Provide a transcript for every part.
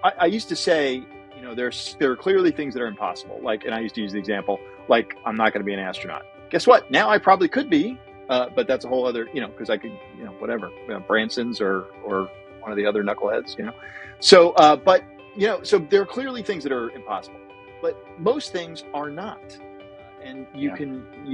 I used to say, there are clearly things that are impossible. Like, and I used to use the example, like, I'm not going to be an astronaut. Guess what? Now I probably could be, but that's a whole other, because I could, whatever, Branson's or one of the other knuckleheads. So, so there are clearly things that are impossible, but most things are not, and you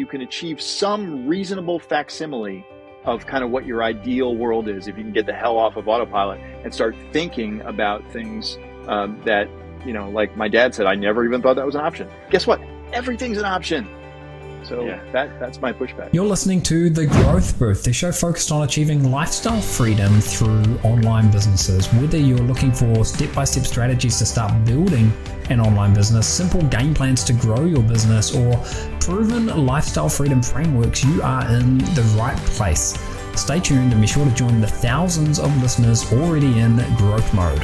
can achieve some reasonable facsimile of kind of what your ideal world is if you can get the hell off of autopilot and start thinking about things that, like my dad said, I never even thought that was an option. Guess what? Everything's an option. So that's my pushback. You're listening to The Growth Booth, the show focused on achieving lifestyle freedom through online businesses. Whether you're looking for step-by-step strategies to start building an online business, simple game plans to grow your business, or proven lifestyle freedom frameworks, you are in the right place. Stay tuned and be sure to join the thousands of listeners already in growth mode.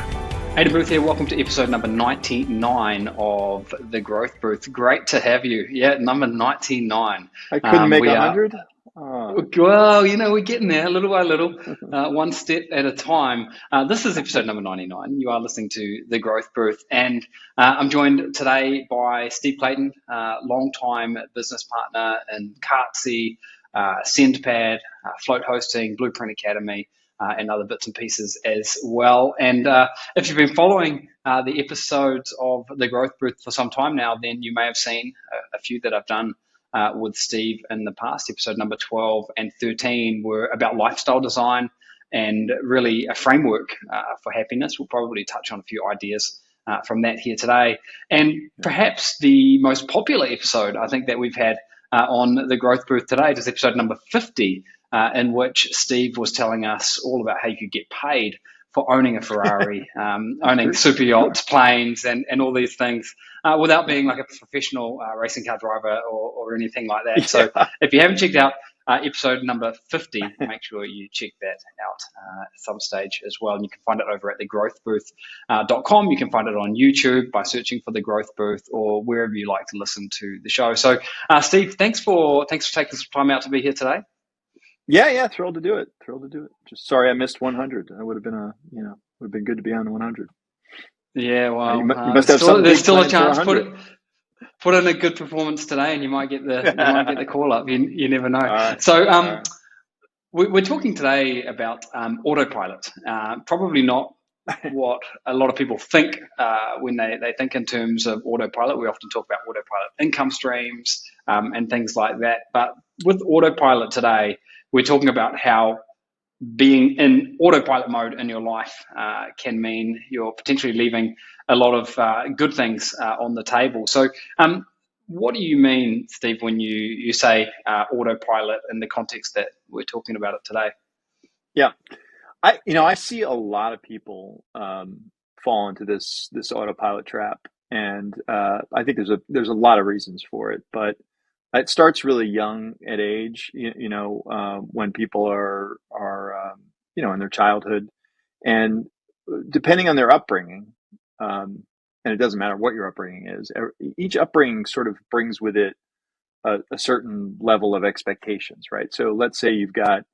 Aidan Booth here. Welcome to episode number 99 of The Growth Booth. Great to have you. Yeah, number 99. I couldn't make 100? Well, we're getting there little by little, one step at a time. This is episode number 99. You are listening to The Growth Booth, and I'm joined today by Steve Clayton, longtime business partner in Cartsy, SendPad, Float Hosting, Blueprint Academy, and other bits and pieces as well. And if you've been following the episodes of The Growth Booth for some time now, then you may have seen a few that I've done with Steve in the past. Episode number 12 and 13 were about lifestyle design and really a framework for happiness. We'll probably touch on a few ideas from that here today. And perhaps the most popular episode I think that we've had on The Growth Booth today is episode number 50, in which Steve was telling us all about how you could get paid for owning a Ferrari, owning super yachts, planes, and all these things without being like a professional racing car driver or anything like that. So if you haven't checked out episode number 50, make sure you check that out at some stage as well. And you can find it over at thegrowthbooth.com. You can find it on YouTube by searching for The Growth Booth or wherever you like to listen to the show. So Steve, thanks for taking some time out to be here today. Yeah, thrilled to do it. Just sorry I missed 100. That would have been good to be on 100. Yeah, well, you must have something. There's still a chance. Put in a good performance today, and you might get the call up. You never know. Right. So, we're talking today about autopilot. Probably not what a lot of people think when they think in terms of autopilot. We often talk about autopilot income streams and things like that. But with autopilot today, we're talking about how being in autopilot mode in your life can mean you're potentially leaving a lot of good things on the table. So what do you mean, Steve, when you say autopilot in the context that we're talking about it today? Yeah, I see a lot of people fall into this autopilot trap, and I think there's a lot of reasons for it, but it starts really young at age, when people are in their childhood, and depending on their upbringing, and it doesn't matter what your upbringing is, each upbringing sort of brings with it a certain level of expectations, right? So let's say you've got,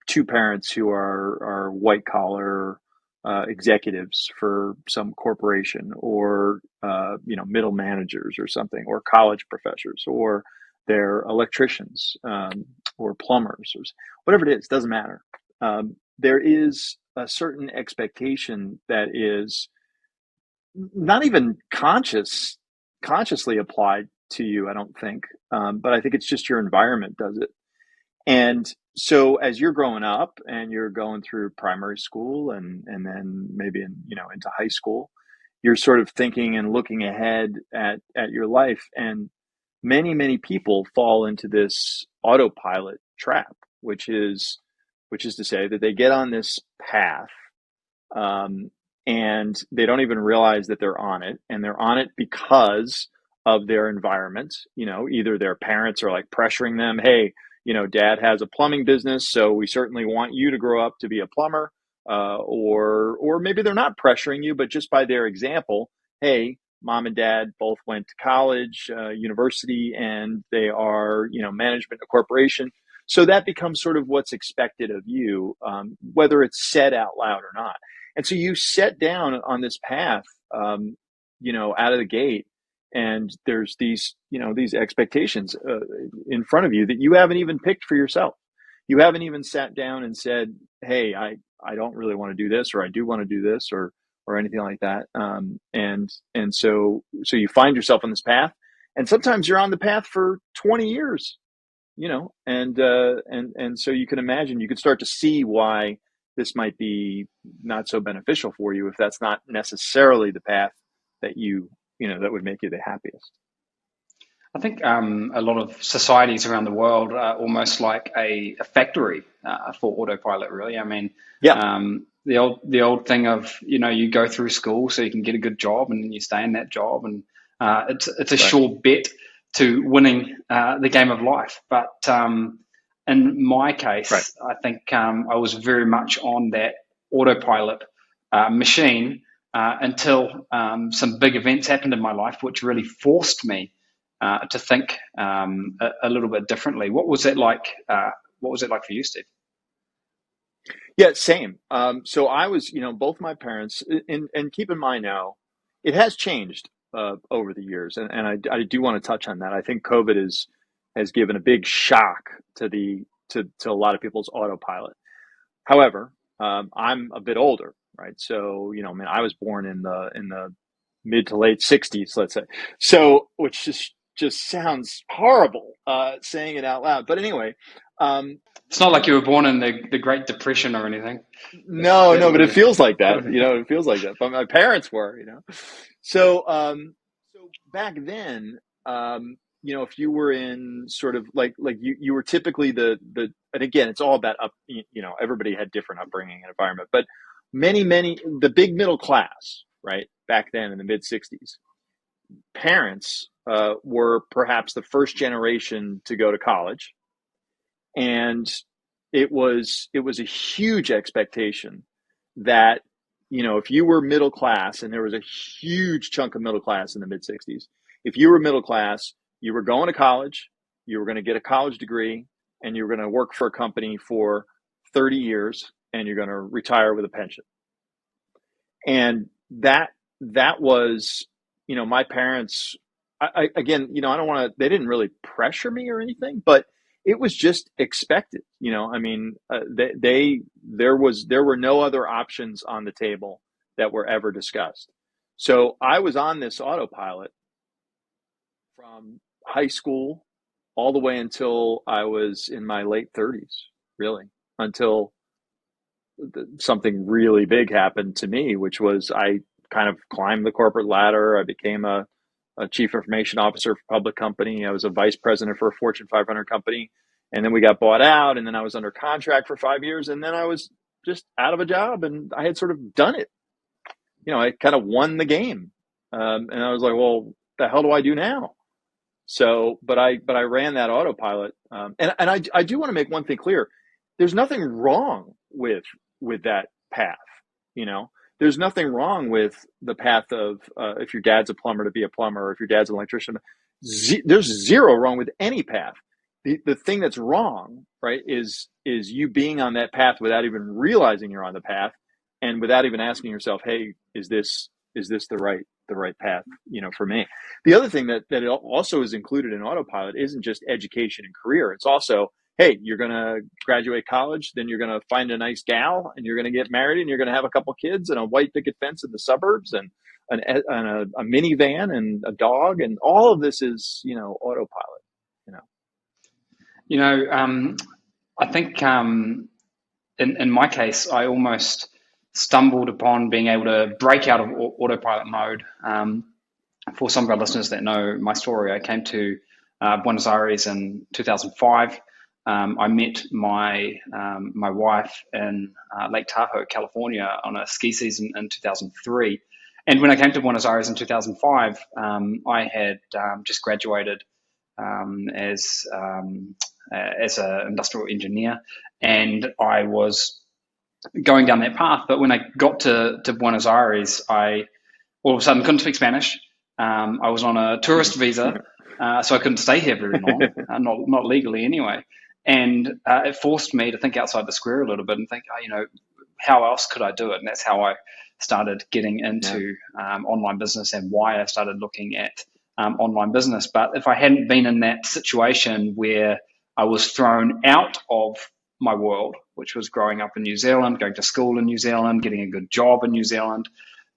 two parents who are white collar executives for some corporation, or middle managers or something, or college professors, or they're electricians, or plumbers, or whatever it is. Doesn't matter. There is a certain expectation that is not even consciously applied to you, I don't think, but I think it's just your environment does it. And so as you're growing up and you're going through primary school and then maybe into high school, you're sort of thinking and looking ahead at your life. And many people fall into this autopilot trap, which is to say that they get on this path, and they don't even realize that they're on it. And they're on it because of their environment. Either their parents are like pressuring them, hey, dad has a plumbing business, so we certainly want you to grow up to be a plumber. Or maybe they're not pressuring you, but just by their example, hey, mom and dad both went to college, university, and they are, management of a corporation. So that becomes sort of what's expected of you, whether it's said out loud or not. And so you set down on this path, out of the gate, and there's these expectations in front of you that you haven't even picked for yourself. You haven't even sat down and said, "Hey, I don't really want to do this, or I do want to do this, or anything like that." And so you find yourself on this path, and sometimes you're on the path for 20 years, and so you can imagine, you could start to see why this might be not so beneficial for you if that's not necessarily the path that that would make you the happiest. I think a lot of societies around the world are almost like a factory for autopilot. Really, I mean, Yeah, the old thing of you go through school so you can get a good job and then you stay in that job, and it's a right, sure bet to winning the game of life. But in my right. case, I think I was very much on that autopilot machine until some big events happened in my life, which really forced me to think a little bit differently. What was it like? What was it like for you, Steve? Yeah, same. So I was, both my parents, and keep in mind now, it has changed over the years, and I do want to touch on that. I think COVID has given a big shock to a lot of people's autopilot. However, I'm a bit older, right? So, I mean, I was born in the mid to late '60s, let's say. So, which just sounds horrible saying it out loud. But anyway, um, It's not like you were born in the Great Depression or anything. no, That no, would but it have feels like could that. have been. It feels like that. But my parents were. So back then, if you were in sort of like you were typically and again, it's all about everybody had different upbringing and environment, but many the big middle class, right, back then in the mid '60s, parents were perhaps the first generation to go to college, and it was a huge expectation that if you were middle class, and there was a huge chunk of middle class in the mid '60s, if you were middle class, you were going to college, you were going to get a college degree, and you were going to work for a company for 30 years, and you're going to retire with a pension. And that was, my parents. Again, I don't want to. They didn't really pressure me or anything, but it was just expected. I mean, there were no other options on the table that were ever discussed. So I was on this autopilot from high school all the way until I was in my late 30s, really, until something really big happened to me, which was I kind of climbed the corporate ladder. I became a chief information officer for a public company. I was a vice president for a Fortune 500 company. And then we got bought out. And then I was under contract for 5 years. And then I was just out of a job, and I had sort of done it. I kind of won the game. And I was like, well, the hell do I do now? So, but I ran that autopilot. And I do want to make one thing clear. There's nothing wrong with that path. You know, there's nothing wrong with the path of if your dad's a plumber, to be a plumber, or if your dad's an electrician. There's zero wrong with any path. The thing that's wrong, right, is you being on that path without even realizing you're on the path, and without even asking yourself, hey, is this the right path, for me? The other thing that it also is included in autopilot isn't just education and career. It's also, hey, you're going to graduate college, then you're going to find a nice gal, and you're going to get married, and you're going to have a couple kids and a white picket fence in the suburbs, and a minivan and a dog, and all of this is, autopilot. You know, You know, I think in my case, I almost stumbled upon being able to break out of autopilot mode. For some of our listeners that know my story, I came to Buenos Aires in 2005. I met my wife in Lake Tahoe, California, on a ski season in 2003. And when I came to Buenos Aires in 2005, I had just graduated as an industrial engineer, and I was going down that path. But when I got to Buenos Aires, I all of a sudden couldn't speak Spanish. I was on a tourist visa, so I couldn't stay here very long, not legally anyway. And it forced me to think outside the square a little bit and think, how else could I do it? And that's how I started getting Yeah. into online business, and why I started looking at online business. But if I hadn't been in that situation where I was thrown out of my world, which was growing up in New Zealand, going to school in New Zealand, getting a good job in New Zealand,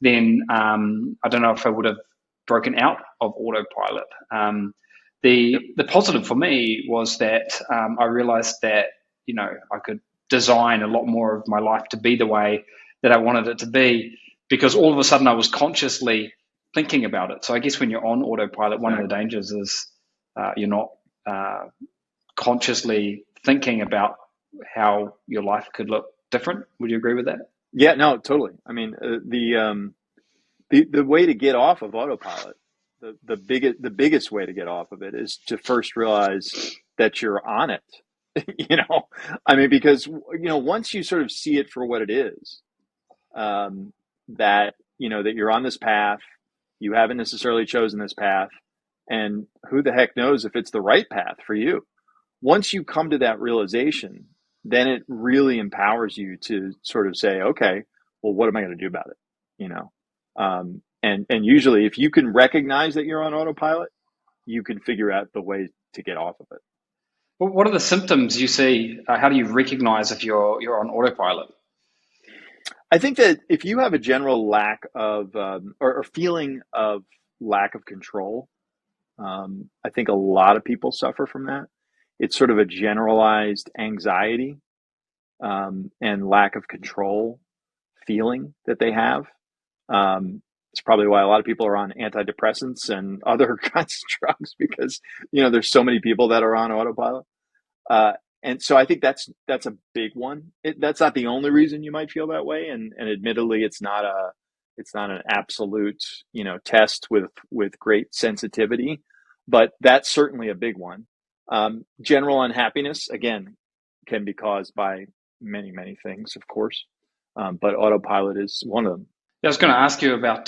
then I don't know if I would have broken out of autopilot. Yep. The positive for me was that I realized that I could design a lot more of my life to be the way that I wanted it to be, because all of a sudden I was consciously thinking about it. So I guess when you're on autopilot, one of the Exactly. dangers is you're not consciously thinking about how your life could look different. Would you agree with that? Yeah, no, totally. I mean, the way to get off of autopilot, the biggest way to get off of it is to first realize that you're on it. You know, I mean, because once you sort of see it for what it is, that that you're on this path, you haven't necessarily chosen this path, and who the heck knows if it's the right path for you. Once you come to that realization, then it really empowers you to sort of say, okay, well, what am I going to do about it? You know, and usually, if you can recognize that you're on autopilot, you can figure out the way to get off of it. What are the symptoms you see? How do you recognize if you're on autopilot? I think that if you have a general lack of or feeling of lack of control, I think a lot of people suffer from that. It's sort of a generalized anxiety and lack of control feeling that they have. It's probably why a lot of people are on antidepressants and other kinds of drugs, because there's so many people that are on autopilot. Uh, and so I think that's a big one. That's not the only reason you might feel that way, and admittedly, it's not an absolute test with great sensitivity, but that's certainly a big one. General unhappiness, again, can be caused by many things, of course, but autopilot is one of them. I was going to ask you about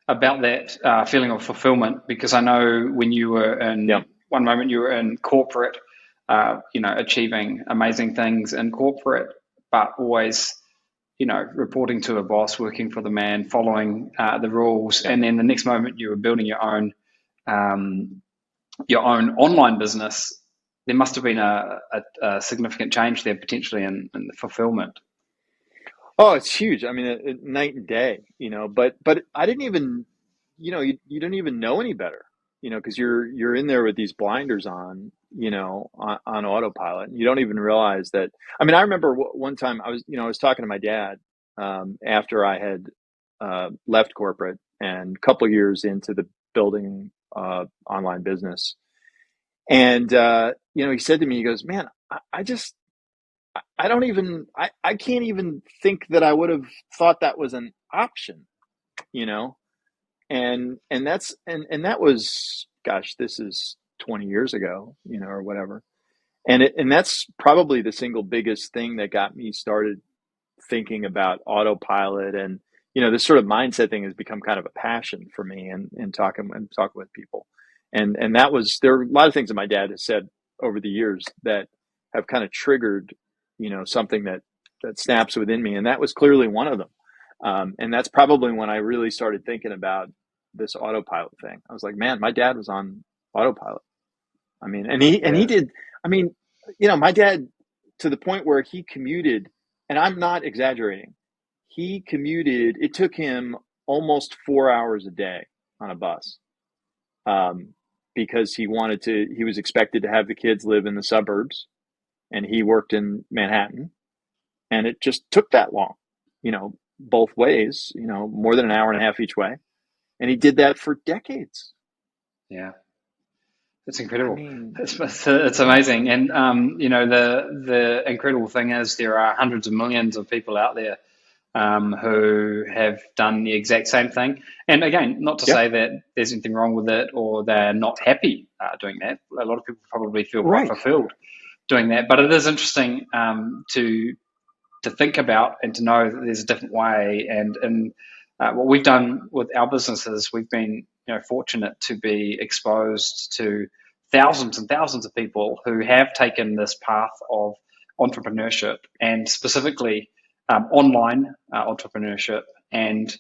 that feeling of fulfillment, because I know when you were Yeah, in one moment you were in corporate, achieving amazing things in corporate, but always, reporting to a boss, working for the man, following the rules, yeah. and then the next moment you were building um, your own online business. There must have been a significant change there potentially in the fulfillment. Oh, it's huge. I mean, night and day, but I didn't even, you don't even know any better, because you're in there with these blinders on, on autopilot, and you don't even realize that. I mean, I remember one time I was talking to my dad after I had left corporate and a couple of years into the building online business, and he said to me, he goes, "Man, I just I don't even I can't even think that I would have thought that was an option, you know? And that was, gosh, this is 20 years ago, or whatever. And that's probably the single biggest thing that got me started thinking about autopilot. And this sort of mindset thing has become kind of a passion for me, and talking with people. And that was, there are a lot of things that my dad has said over the years that have kind of triggered, something that snaps within me, and that was clearly one of them. And that's probably when I really started thinking about this autopilot thing. I was like, man, my dad was on autopilot. I mean, and he Yeah. did. I mean, my dad, to the point where he commuted, and I'm not exaggerating. He commuted. It took him almost 4 hours a day on a bus, um, because he wanted to. He was expected to have the kids live in the suburbs, and he worked in Manhattan, and it just took that long, both ways. More than an hour and a half each way, and he did that for decades. Yeah. It's I incredible. mean, It's amazing, and the incredible thing is there are hundreds of millions of people out there who have done the exact same thing. And again, not to yeah, say that there's anything wrong with it or they're not happy doing that. A lot of people probably feel quite right. fulfilled doing that. But it is interesting to think about and to know that there's a different way. And what we've done with our businesses, we've been fortunate to be exposed to thousands and thousands of people who have taken this path of entrepreneurship, and specifically online entrepreneurship, and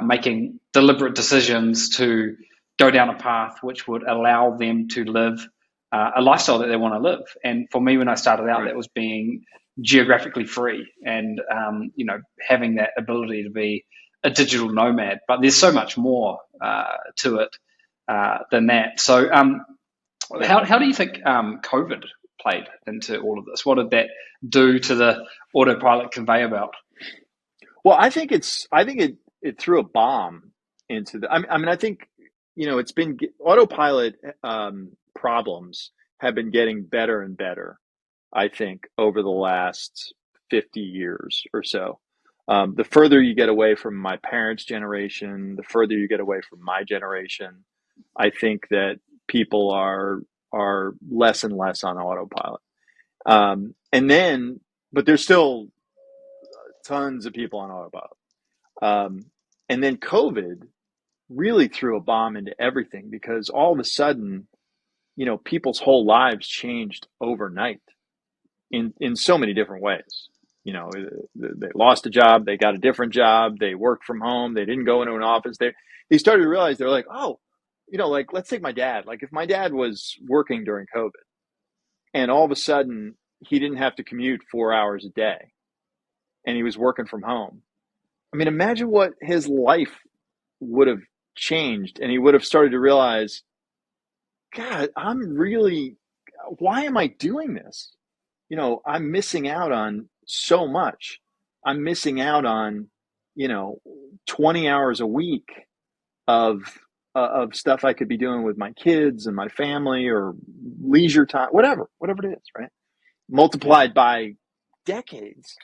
making deliberate decisions to go down a path which would allow them to live a lifestyle that they want to live. And for me, when I started out, Right. that was being geographically free and having that ability to be a digital nomad. But there's so much more to it than that. So how do you think COVID played into all of this? What did that do to the autopilot conveyor belt? Well, I think it threw a bomb into the. I mean, I think it's been autopilot problems have been getting better and better. I think over the last 50 years or so. The further you get away from my parents' generation, the further you get away from my generation, I think that people are less and less on autopilot. And then, but there's still tons of people on autopilot. And then COVID really threw a bomb into everything because all of a sudden, people's whole lives changed overnight in so many different ways. They lost a job, they got a different job, they worked from home, they didn't go into an office. They started to realize they're like, oh, like let's take my dad. Like if my dad was working during COVID and all of a sudden he didn't have to commute 4 hours a day and he was working from home. I mean, imagine what his life would have changed, and he would have started to realize, God, why am I doing this? I'm missing out on so much. I'm missing out on, 20 hours a week of stuff I could be doing with my kids and my family or leisure time, whatever it is, right? Multiplied by decades.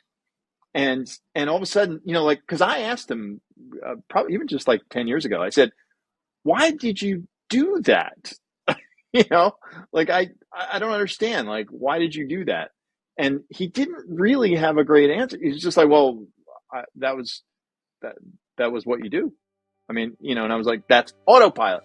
And all of a sudden, like, because I asked him probably even just like 10 years ago, I said, why did you do that? you know, like I don't understand. Like, why did you do that? And he didn't really have a great answer. He's just like, well, that was that was what you do. I mean, and I was like, that's autopilot.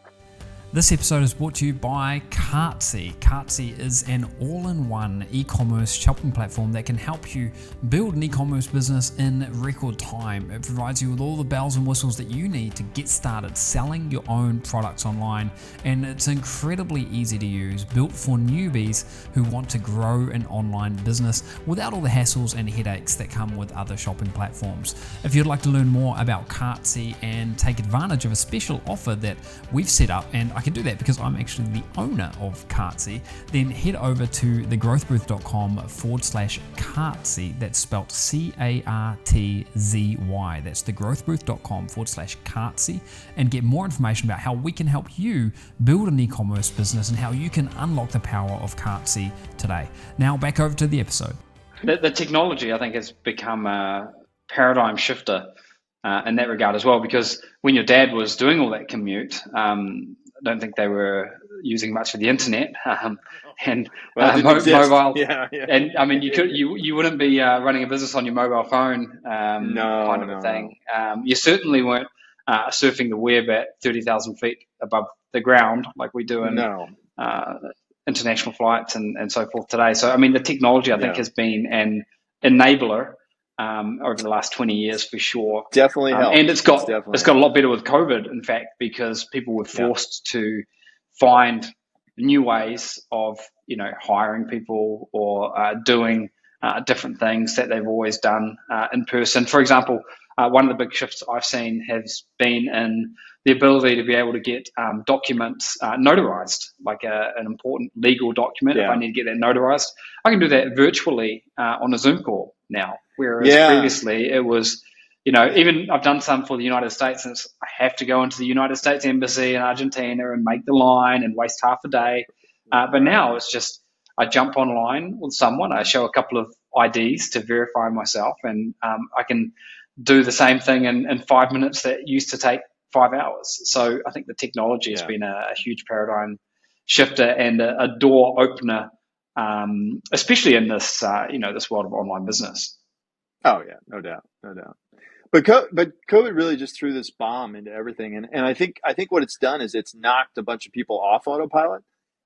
This episode is brought to you by Cartsy. Cartsy is an all-in-one e-commerce shopping platform that can help you build an e-commerce business in record time. It provides you with all the bells and whistles that you need to get started selling your own products online, and it's incredibly easy to use, built for newbies who want to grow an online business without all the hassles and headaches that come with other shopping platforms. If you'd like to learn more about Cartsy and take advantage of a special offer that we've set up, and I can do that because I'm actually the owner of Cartsy, then head over to thegrowthbooth.com/Cartsy. That's spelled CARTZY. That's thegrowthbooth.com/Cartsy, and get more information about how we can help you build an e-commerce business and how you can unlock the power of Cartsy today. Now back over to the episode. The technology, I think, has become a paradigm shifter in that regard as well, because when your dad was doing all that commute, I don't think they were using much of the internet and mobile. Yeah. And I mean, you wouldn't be running a business on your mobile phone, kind of a thing. No. You certainly weren't surfing the web at 30,000 feet above the ground like we do in international flights and so forth today. So I mean, the technology I think has been an enabler over the last 20 years for sure. Definitely helped. And it's got a lot better with COVID, in fact, because people were forced to find new ways of, hiring people or doing different things that they've always done in person. For example, one of the big shifts I've seen has been in the ability to be able to get documents notarized, like an important legal document. If I need to get that notarized, I can do that virtually on a Zoom call now. Whereas previously it was, even I've done some for the United States, and I have to go into the United States Embassy in Argentina and make the line and waste half a day. But now it's just, I jump online with someone, I show a couple of IDs to verify myself, and I can do the same thing in 5 minutes that used to take 5 hours. So I think the technology has been a huge paradigm shifter and a door opener, especially in this, this world of online business. Oh yeah, no doubt. But COVID really just threw this bomb into everything, and I think what it's done is it's knocked a bunch of people off autopilot,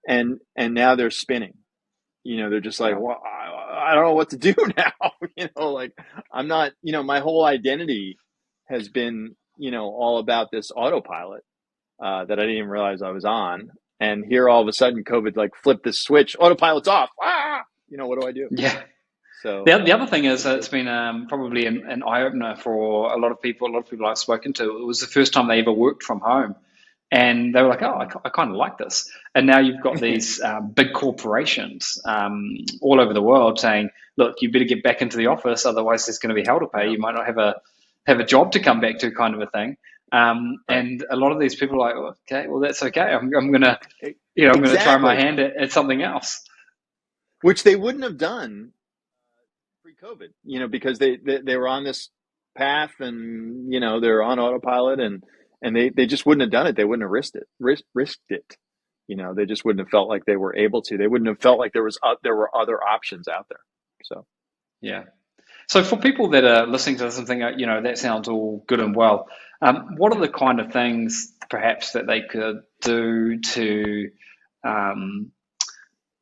and now they're spinning. they're just like, Yeah. well, I don't know what to do now. Like I'm not, my whole identity has been, all about this autopilot that I didn't even realize I was on. And here all of a sudden COVID like flipped this switch, autopilot's off. What do I do? Yeah. So The other thing is it's it's been probably an eye opener for a lot of people. A lot of people I've spoken to. It was the first time they ever worked from home, and they were like, "Oh, I kind of like this." And now you've got these big corporations all over the world saying, "Look, you better get back into the office, otherwise there's going to be hell to pay. yeah, You might not have a job to come back to," kind of a thing. right. And a lot of these people are like, "Oh, okay, well that's okay. I'm gonna E- I'm gonna try my Exactly. hand at something else." Which they wouldn't have done pre-COVID, because they were on this path and, they're on autopilot and they just wouldn't have done it. They wouldn't have risked it. They just wouldn't have felt like they were able to. They wouldn't have felt like there were other options out there. So, Yeah. So for people that are listening to this and think, that sounds all good and well, what are the kind of things perhaps that they could do to, um,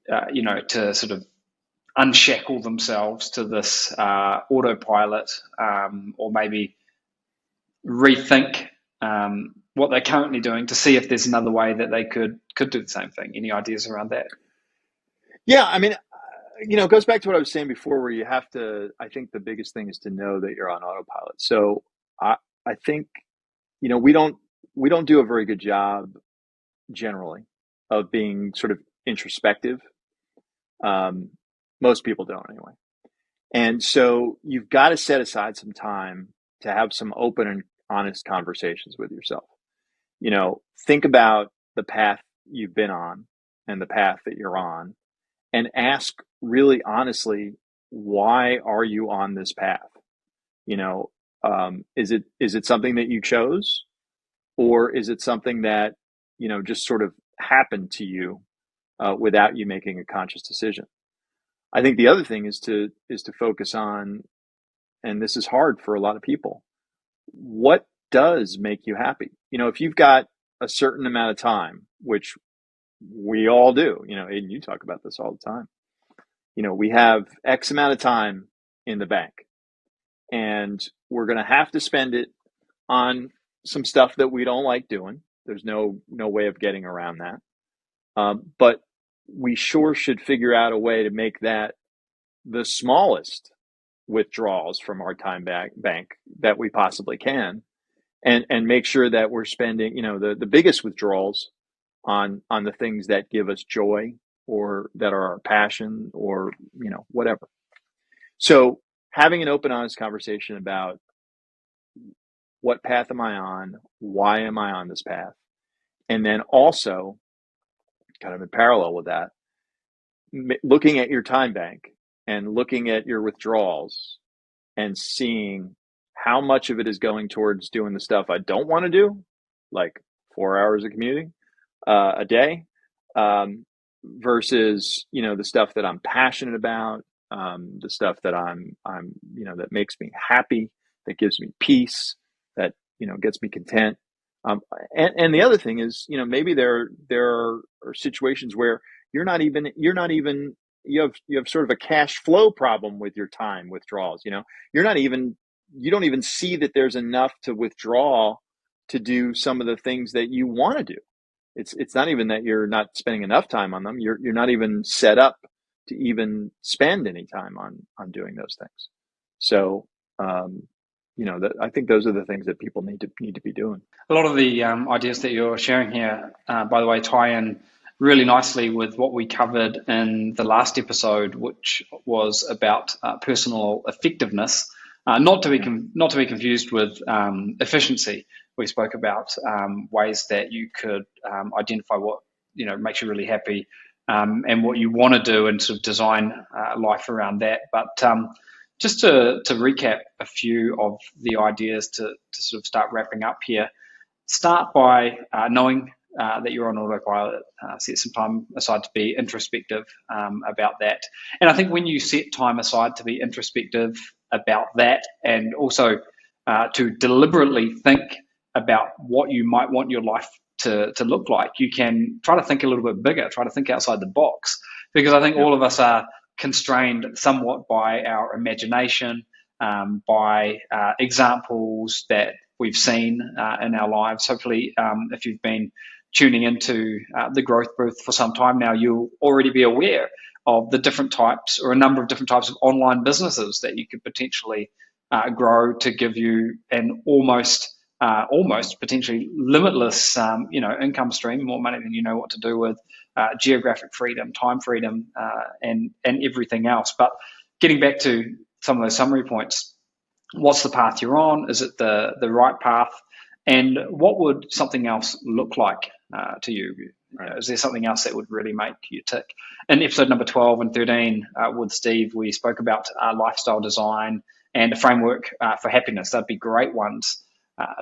to sort of unshackle themselves to this autopilot, or maybe rethink what they're currently doing to see if there's another way that they could do the same thing? Any ideas around that? yeah, I mean, it goes back to what I was saying before, where you have to, I think the biggest thing is to know that you're on autopilot. So I think, we don't do a very good job generally of being sort of introspective. Um, Most people don't anyway. And so you've got to set aside some time to have some open and honest conversations with yourself. Think about the path you've been on and the path that you're on and ask really honestly, why are you on this path? You know, is it something that you chose, or is it something that, just sort of happened to you without you making a conscious decision? I think the other thing is to focus on, and this is hard for a lot of people, what does make you happy? If you've got a certain amount of time, which we all do, Aidan, you talk about this all the time. We have X amount of time in the bank, and we're going to have to spend it on some stuff that we don't like doing. There's no way of getting around that. But we sure should figure out a way to make that the smallest withdrawals from our time bank that we possibly can, and make sure that we're spending, the biggest withdrawals on the things that give us joy or that are our passion, or whatever. So having an open, honest conversation about what path am I on, why am I on this path, and then also kind of in parallel with that, looking at your time bank and looking at your withdrawals and seeing how much of it is going towards doing the stuff I don't want to do, like 4 hours of commuting a day, versus the stuff that I'm passionate about, the stuff that I'm that makes me happy, that gives me peace, that gets me content. And the other thing is, maybe there are situations where you have sort of a cash flow problem with your time withdrawals. You're not even you don't even see that there's enough to withdraw to do some of the things that you want to do. It's not even that you're not spending enough time on them. You're not even set up to even spend any time on doing those things. So I think those are the things that people need to be doing. A lot of the ideas that you're sharing here, by the way, tie in really nicely with what we covered in the last episode, which was about personal effectiveness, not to be Yeah. not to be confused with efficiency. We spoke about ways that you could identify what makes you really happy, and what you want to do, and sort of design life around that. But just to recap a few of the ideas to sort of start wrapping up here. Start by knowing that you're on autopilot. Set some time aside to be introspective about that. And I think when you set time aside to be introspective about that, and also to deliberately think about what you might want your life to look like, you can try to think a little bit bigger, try to think outside the box. because I think all of us are constrained somewhat by our imagination, by examples that we've seen in our lives. Hopefully, if you've been tuning into the Growth Booth for some time now, you'll already be aware of the different types, or a number of different types of online businesses that you could potentially grow to give you an almost potentially limitless, income stream, more money than you know what to do with, geographic freedom, time freedom, and everything else. But getting back to some of those summary points, what's the path you're on? Is it the right path? And what would something else look like to you? Right. Is there something else that would really make you tick? In episode number 12 and 13 with Steve, we spoke about lifestyle design and a framework for happiness. That'd be great ones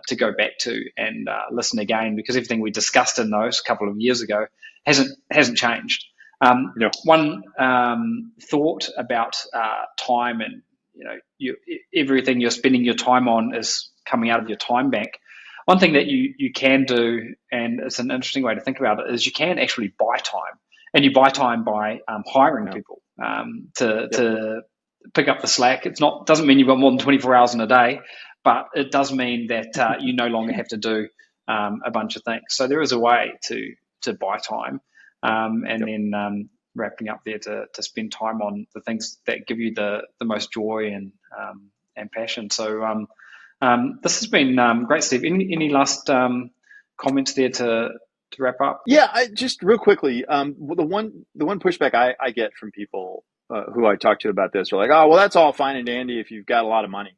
to go back to and listen again, because everything we discussed in those a couple of years ago hasn't changed. No. One thought about time, and everything you're spending your time on is coming out of your time bank. One thing that you can do, and it's an interesting way to think about it, is you can actually buy time, and you buy time by hiring people to pick up the slack. Doesn't mean you've got more than 24 hours in a day, but it does mean that you no longer have to do a bunch of things. So there is a way to buy time, then wrapping up there to spend time on the things that give you the most joy and passion. So this has been great, Steve. Any last comments there to wrap up? Yeah, just real quickly, the one pushback I get from people who I talk to about this are like, oh, well, that's all fine and dandy if you've got a lot of money.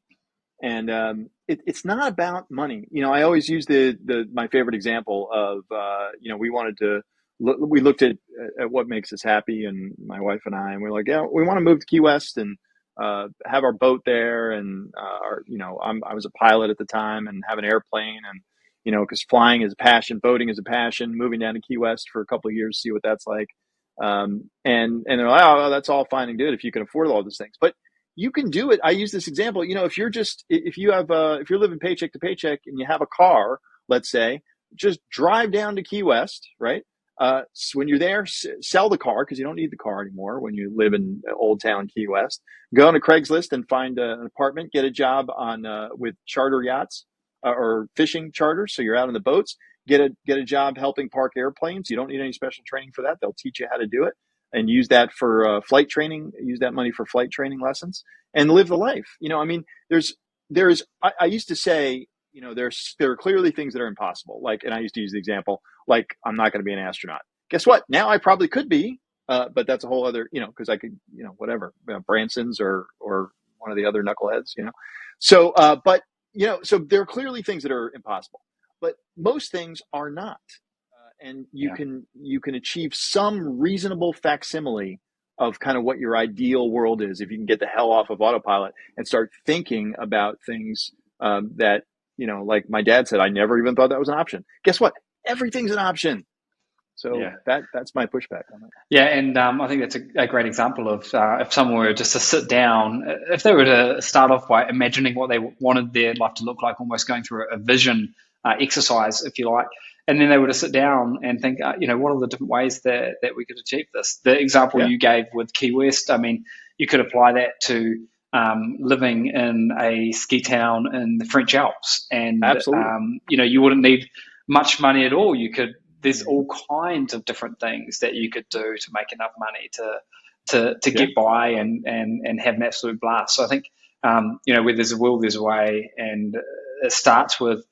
And it's not about money. I always use my favorite example of, we looked at what makes us happy, and my wife and I, and we're like, yeah, we want to move to Key West and have our boat there. And I was a pilot at the time and have an airplane, and because flying is a passion, boating is a passion, moving down to Key West for a couple of years, see what that's like. And they're like, oh, that's all fine and good if you can afford all these things, but you can do it. I use this example. If you're living paycheck to paycheck and you have a car, let's say, just drive down to Key West, right? So when you're there, sell the car because you don't need the car anymore when you live in Old Town Key West. Go on to Craigslist and find an apartment. Get a job with charter yachts or fishing charters. So you're out on the boats. Get a job helping park airplanes. You don't need any special training for that. They'll teach you how to do it, and use that for flight training. Use that money for flight training lessons and live the life. I used to say, there are clearly things that are impossible. And I used to use the example, like, I'm not going to be an astronaut. Guess what? Now I probably could be, but that's a whole other, because I could, whatever, Branson's or one of the other knuckleheads, So, so there are clearly things that are impossible, but most things are not. And you can achieve some reasonable facsimile of kind of what your ideal world is if you can get the hell off of autopilot and start thinking about things that, like my dad said, I never even thought that was an option. Guess what? Everything's an option. So that's my pushback on it. Yeah, and I think that's a great example of if someone were just to sit down, if they were to start off by imagining what they wanted their life to look like, almost going through a vision exercise, if you like, and then they were to sit down and think, what are the different ways that we could achieve this? The example you gave with Key West, I mean, you could apply that to living in a ski town in the French Alps, and you wouldn't need much money at all. There's all kinds of different things that you could do to make enough money to get by and have an absolute blast. So I think where there's a will, there's a way, and it starts with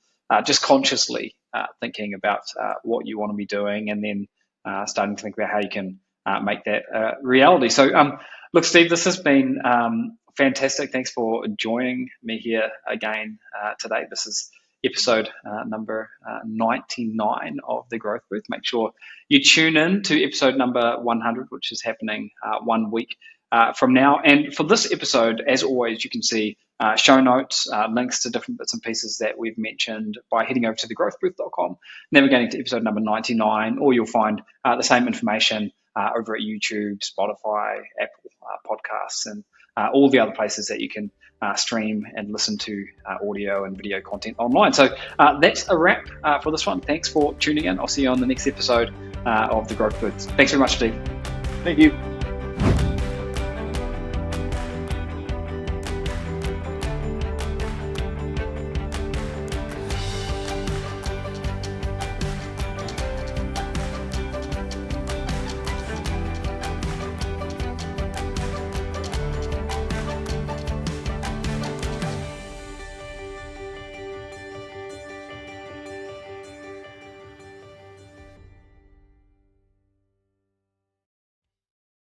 just consciously thinking about what you want to be doing, and then starting to think about how you can make that reality. So look, Steve, this has been fantastic. Thanks for joining me here again today. This is episode number 99 of the Growth Booth. Make sure you tune in to episode number 100, which is happening 1 week from now. And for this episode, as always, you can see show notes, links to different bits and pieces that we've mentioned by heading over to thegrowthbooth.com, navigating to episode number 99, or you'll find the same information over at YouTube, Spotify, Apple Podcasts, and all the other places that you can stream and listen to audio and video content online. So that's a wrap for this one. Thanks for tuning in. I'll see you on the next episode of The Growth Booth. Thanks very much, Steve. Thank you.